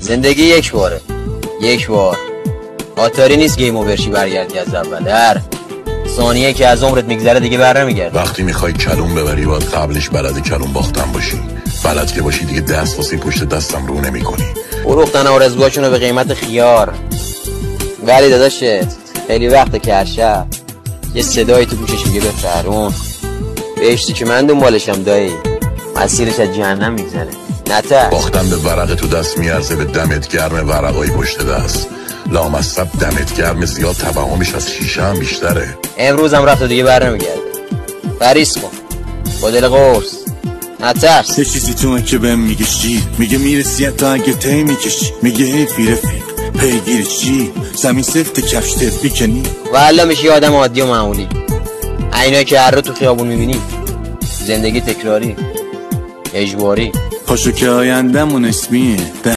زندگی یک باره، یک بار. آتاری نیست گیم اوورشی برگردی از اول. در ثانیه که از عمرت میگذره دیگه بر نمیگرد. وقتی میخوای کلون ببری باید قبلش بلد کلون باختن باشی. بلد که باشی دیگه دست واسه پشت دستم رو نمیکنی. فروختن آرزوهاشونو به قیمت خیار. ولی داداشت خیلی وقته که هر شب یه صدایی تو گوشش میگه بفرون بهشتی که من دنبالشم دایی، مسیرش از جهنم میگذره. نتر باختن به ورق تو دست میارزه به دمت گرم ورقای پشت دست. لامصب دمت گرم زیاد توهمش از شیشه هم بیشتره. امروز هم رفت و دیگه بر نمیگرده. فریس کن با دل قرص، نترس. یه چیزی تو که بهم میگه چی؟ میگه میرسی تا اگه تی میکشی. میگه حیفی رفیق پیگیر چی؟ زمین سفت کفش تف بیکنی. والا میشی آدم عادی و معمولی. اینایی که هر رو تو خیابون میبینی. زندگی تکراری، اجباری. پاشو که آیندمون اسمیه.